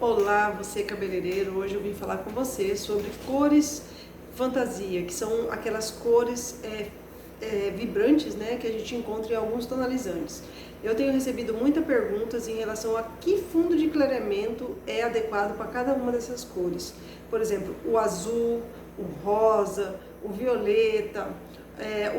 Olá, você cabeleireiro. Hoje eu vim falar com você sobre cores fantasia, que são aquelas cores vibrantes, né, que a gente encontra em alguns tonalizantes. Eu tenho recebido muitas perguntas em relação a que fundo de clareamento é adequado para cada uma dessas cores. Por exemplo, o azul, o rosa, o violeta,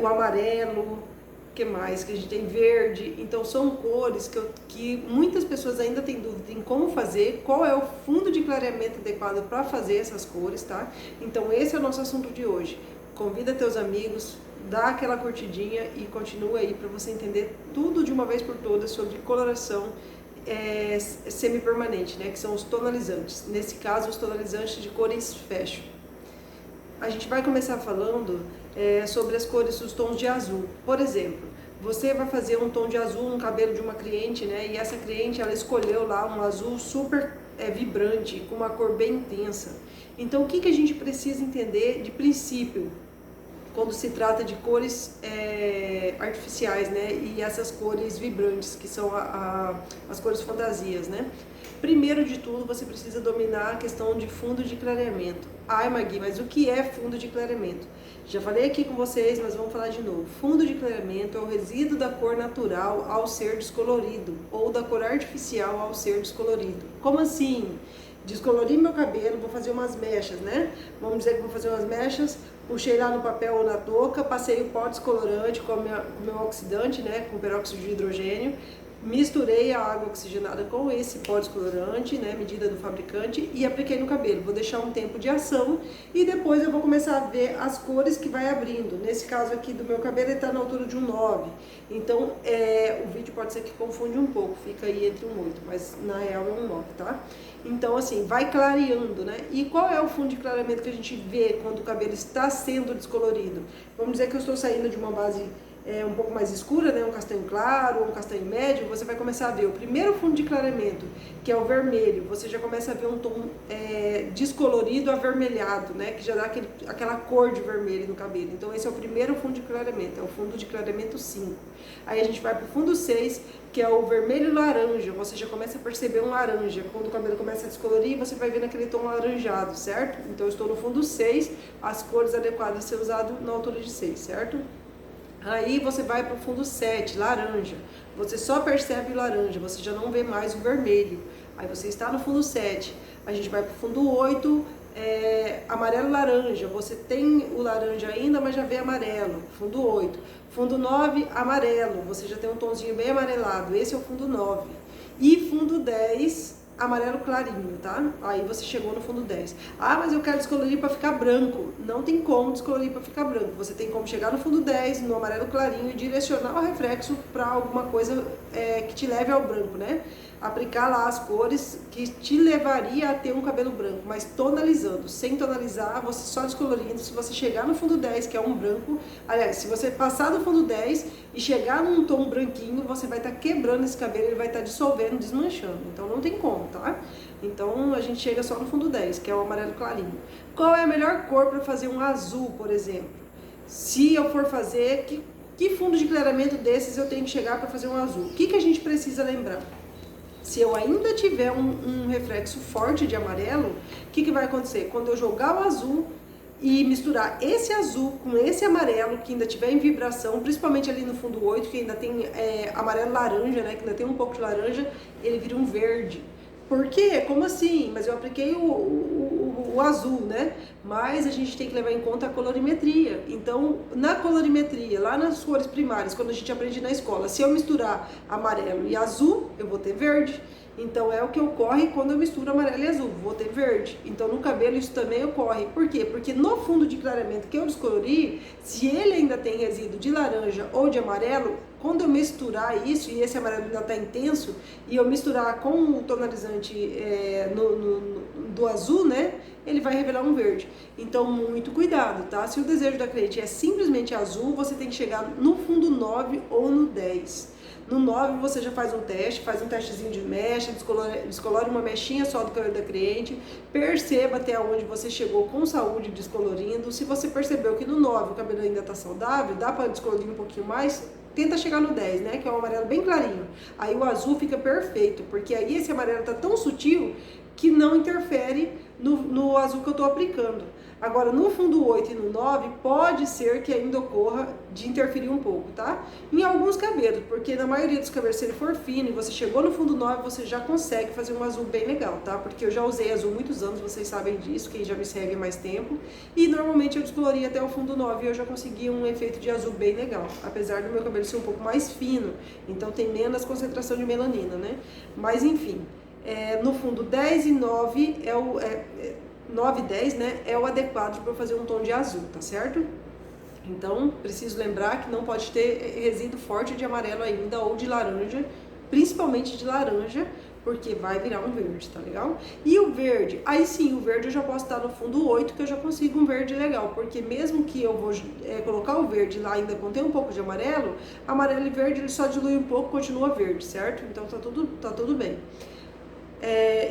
o amarelo. Que mais? Que a gente tem verde. Então são cores que muitas pessoas ainda têm dúvida em como fazer, qual é o fundo de clareamento adequado para fazer essas cores, tá? Então esse é o nosso assunto de hoje. Convida teus amigos, dá aquela curtidinha e continua aí para você entender tudo de uma vez por todas sobre coloração semi-permanente, né? Que são os tonalizantes. Nesse caso, os tonalizantes de cores fashion. A gente vai começar falando sobre as cores, os tons de azul. Por exemplo, você vai fazer um tom de azul no cabelo de uma cliente, né? E essa cliente, ela escolheu lá um azul super vibrante, com uma cor bem intensa. Então, o que a gente precisa entender de princípio quando se trata de cores artificiais, né? E essas cores vibrantes, que são as cores fantasias, né? Primeiro de tudo, você precisa dominar a questão de fundo de clareamento. Ai, Magui, mas o que é fundo de clareamento? Já falei aqui com vocês, mas vamos falar de novo. Fundo de clareamento é o resíduo da cor natural ao ser descolorido, ou da cor artificial ao ser descolorido. Como assim? Descolori meu cabelo, vou fazer umas mechas, né? Vamos dizer que vou fazer umas mechas, puxei lá no papel ou na touca, passei o pó descolorante com o meu oxidante, né? Com peróxido de hidrogênio. Misturei a água oxigenada com esse pó descolorante, né, medida do fabricante, e apliquei no cabelo. Vou deixar um tempo de ação e depois eu vou começar a ver as cores que vai abrindo. Nesse caso aqui do meu cabelo, ele está na altura de um 9. Então, o vídeo pode ser que confunde um pouco, fica aí entre um 8, mas na real é um 9, tá? Então, assim, vai clareando, né? E qual é o fundo de clareamento que a gente vê quando o cabelo está sendo descolorido? Vamos dizer que eu estou saindo de uma base um pouco mais escura, né, um castanho claro ou um castanho médio, você vai começar a ver o primeiro fundo de clareamento, que é o vermelho. Você já começa a ver um tom descolorido avermelhado, né, que já dá aquela cor de vermelho no cabelo. Então esse é o primeiro fundo de clareamento, é o fundo de clareamento 5. Aí a gente vai para o fundo 6, que é o vermelho laranja. Você já começa a perceber um laranja. Quando o cabelo começa a descolorir, você vai ver naquele tom laranjado, certo? Então eu estou no fundo 6, as cores adequadas a ser usado na altura de 6, certo? Aí você vai para o fundo 7, laranja. Você só percebe o laranja, você já não vê mais o vermelho. Aí você está no fundo 7. A gente vai para o fundo 8, amarelo laranja. Você tem o laranja ainda, mas já vê amarelo. Fundo 8. Fundo 9, amarelo. Você já tem um tonzinho bem amarelado. Esse é o fundo 9. E fundo 10, amarelo clarinho, tá? Aí você chegou no fundo 10. Ah, mas eu quero descolorir para ficar branco. Não tem como descolorir para ficar branco. Você tem como chegar no fundo 10, no amarelo clarinho, e direcionar o reflexo para alguma coisa que te leve ao branco, né? Aplicar lá as cores que te levaria a ter um cabelo branco, mas tonalizando. Sem tonalizar, você só descolorindo. Se você chegar no fundo 10, que é um branco, aliás, se você passar do fundo 10 e chegar num tom branquinho, você vai estar quebrando esse cabelo, ele vai estar dissolvendo, desmanchando. Então não tem como, tá? Então a gente chega só no fundo 10, que é o amarelo clarinho. Qual é a melhor cor para fazer um azul, por exemplo? Se eu for fazer, que fundo de clareamento desses eu tenho que chegar para fazer um azul? O que a gente precisa lembrar? Se eu ainda tiver um reflexo forte de amarelo, o que vai acontecer? Quando eu jogar o azul e misturar esse azul com esse amarelo, que ainda tiver em vibração, principalmente ali no fundo 8, que ainda tem amarelo laranja, né, que ainda tem um pouco de laranja, ele vira um verde. Por quê? Como assim? Mas eu apliquei o azul, né? Mas a gente tem que levar em conta a colorimetria. Então, na colorimetria, lá nas cores primárias, quando a gente aprende na escola, se eu misturar amarelo e azul, eu vou ter verde. Então, é o que ocorre quando eu misturo amarelo e azul, vou ter verde. Então, no cabelo isso também ocorre. Por quê? Porque no fundo de clareamento que eu descolori, se ele ainda tem resíduo de laranja ou de amarelo, quando eu misturar isso, e esse amarelo ainda está intenso, e eu misturar com o tonalizante do azul, né, ele vai revelar um verde. Então, muito cuidado, tá? Se o desejo da cliente é simplesmente azul, você tem que chegar no fundo 9 ou no 10. No 9 você já faz um testezinho de mecha, descolore uma mechinha só do cabelo da cliente, perceba até onde você chegou com saúde descolorindo. Se você percebeu que no 9 o cabelo ainda está saudável, dá para descolorir um pouquinho mais, tenta chegar no 10, né, que é um amarelo bem clarinho. Aí o azul fica perfeito, porque aí esse amarelo tá tão sutil que não interfere no azul que eu estou aplicando. Agora, no fundo 8 e no 9, pode ser que ainda ocorra de interferir um pouco, tá? Em alguns cabelos, porque na maioria dos cabelos, se ele for fino e você chegou no fundo 9, você já consegue fazer um azul bem legal, tá? Porque eu já usei azul muitos anos, vocês sabem disso, quem já me segue há mais tempo. E normalmente eu descolori até o fundo 9 e eu já consegui um efeito de azul bem legal. Apesar do meu cabelo ser um pouco mais fino, então tem menos concentração de melanina, né? Mas enfim, no fundo 10 e 9 9 e 10, né, é o adequado para fazer um tom de azul, tá certo? Então, preciso lembrar que não pode ter resíduo forte de amarelo ainda ou de laranja, principalmente de laranja, porque vai virar um verde, tá legal? E o verde, aí sim, o verde eu já posso estar no fundo 8, que eu já consigo um verde legal, porque mesmo que eu vou colocar o verde lá ainda contém um pouco de amarelo, amarelo e verde ele só dilui um pouco, continua verde, certo? Então tá tudo bem.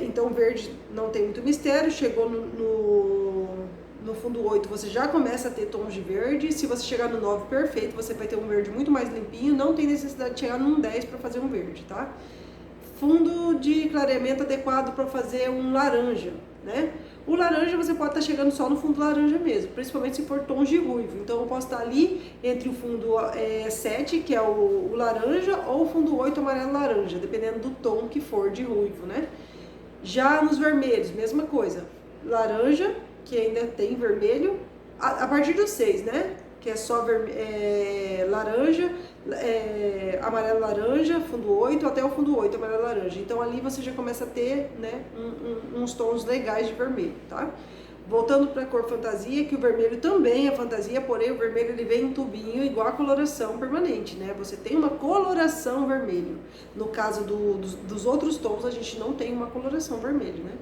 Então verde não tem muito mistério, chegou no fundo 8 você já começa a ter tons de verde, se você chegar no 9 perfeito, você vai ter um verde muito mais limpinho, não tem necessidade de chegar num 10 para fazer um verde, tá? Fundo de clareamento adequado para fazer um laranja, né? O laranja você pode estar chegando só no fundo laranja mesmo, principalmente se for tons de ruivo. Então eu posso estar ali entre o fundo 7, que é o laranja, ou o fundo 8, amarelo laranja, dependendo do tom que for de ruivo, né? Já nos vermelhos, mesma coisa. Laranja, que ainda tem vermelho, a partir do 6, né? Que é só laranja, amarelo laranja, fundo 8, até o fundo 8, amarelo laranja. Então ali você já começa a ter, né, uns tons legais de vermelho, tá? Voltando para a cor fantasia, que o vermelho também é fantasia, porém o vermelho ele vem em tubinho igual a coloração permanente, né? Você tem uma coloração vermelho. No caso dos outros tons, a gente não tem uma coloração vermelho, né?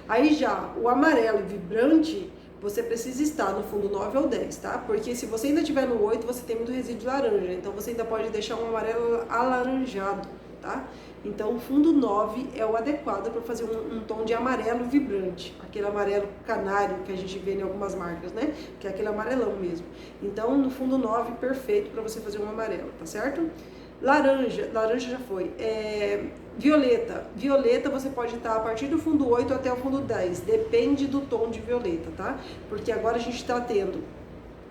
Aí já o amarelo vibrante, você precisa estar no fundo 9 ou 10, tá? Porque se você ainda estiver no 8, você tem muito resíduo de laranja, então você ainda pode deixar um amarelo alaranjado, tá? Então o fundo 9 é o adequado para fazer um tom de amarelo vibrante, aquele amarelo canário que a gente vê em algumas marcas, né? Que é aquele amarelão mesmo. Então no fundo 9, perfeito para você fazer um amarelo, tá certo? Laranja já foi. Violeta você pode estar a partir do fundo 8 até o fundo 10, depende do tom de violeta, tá? Porque agora a gente está tendo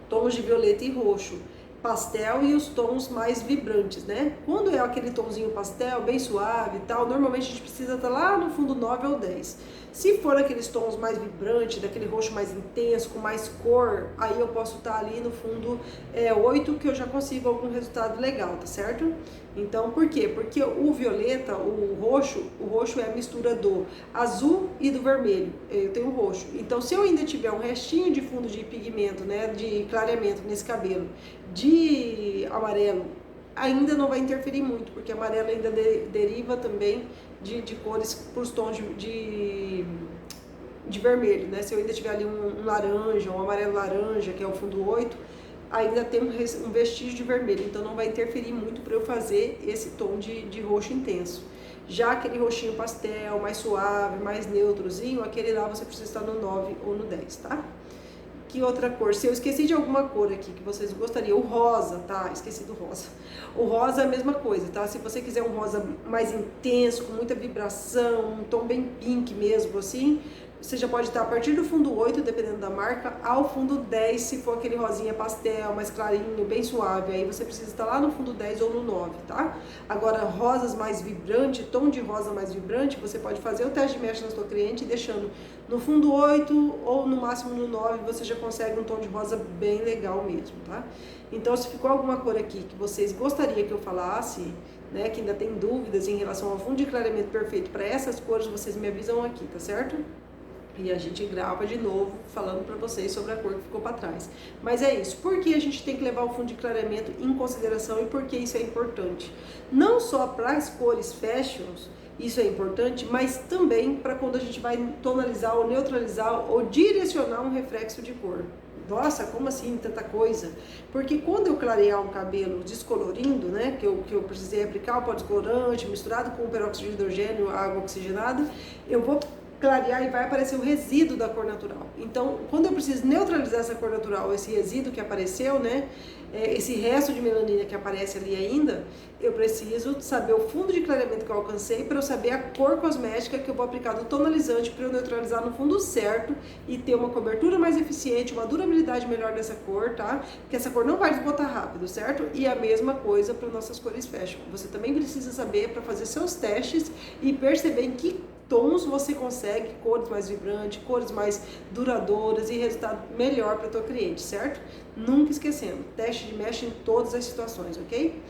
tons de violeta e roxo, pastel e os tons mais vibrantes, né? Quando é aquele tonzinho pastel, bem suave e tal, normalmente a gente precisa estar lá no fundo 9 ou 10. Se for aqueles tons mais vibrantes, daquele roxo mais intenso, com mais cor, aí eu posso estar ali no fundo 8, que eu já consigo algum resultado legal, tá certo? Então, por quê? Porque o violeta, o roxo é a mistura do azul e do vermelho. Eu tenho roxo. Então, se eu ainda tiver um restinho de fundo de pigmento, né, de clareamento nesse cabelo, de amarelo, ainda não vai interferir muito, porque amarelo ainda deriva também de cores para os tons de vermelho, né? Se eu ainda tiver ali um laranja, um amarelo laranja, que é o fundo 8, ainda tem um vestígio de vermelho, então não vai interferir muito para eu fazer esse tom de roxo intenso. Já aquele roxinho pastel, mais suave, mais neutrozinho, aquele lá você precisa estar no 9 ou no 10, tá? Que outra cor? Se eu esqueci de alguma cor aqui que vocês gostariam, o rosa, tá? Esqueci do rosa. O rosa é a mesma coisa, tá? Se você quiser um rosa mais intenso, com muita vibração, um tom bem pink mesmo, assim, você já pode estar a partir do fundo 8, dependendo da marca, ao fundo 10, se for aquele rosinha pastel, mais clarinho, bem suave. Aí você precisa estar lá no fundo 10 ou no 9, tá? Agora, rosas mais vibrantes, tom de rosa mais vibrante, você pode fazer o teste de mecha na sua cliente, deixando no fundo 8 ou no máximo no 9, você já consegue um tom de rosa bem legal mesmo, tá? Então, se ficou alguma cor aqui que vocês gostariam que eu falasse, né, que ainda tem dúvidas em relação ao fundo de clareamento perfeito para essas cores, vocês me avisam aqui, tá certo? E a gente grava de novo falando para vocês sobre a cor que ficou para trás. Mas é isso, porque a gente tem que levar o fundo de clareamento em consideração e porque isso é importante. Não só para as cores fashions, isso é importante, mas também para quando a gente vai tonalizar ou neutralizar ou direcionar um reflexo de cor. Nossa, como assim tanta coisa? Porque quando eu clarear um cabelo descolorindo, né, que eu precisei aplicar o pó descolorante misturado com o peróxido de hidrogênio, água oxigenada, eu vou clarear e vai aparecer o resíduo da cor natural. Então, quando eu preciso neutralizar essa cor natural, esse resíduo que apareceu, né, esse resto de melanina que aparece ali ainda, eu preciso saber o fundo de clareamento que eu alcancei para eu saber a cor cosmética que eu vou aplicar do tonalizante para eu neutralizar no fundo certo e ter uma cobertura mais eficiente, uma durabilidade melhor dessa cor, tá? Porque essa cor não vai desbotar rápido, certo? E a mesma coisa para nossas cores fashion. Você também precisa saber para fazer seus testes e perceber em que tons você consegue cores mais vibrantes, cores mais duradouras e resultado melhor para o teu cliente, certo? Nunca esquecendo, teste de mesh em todas as situações, ok?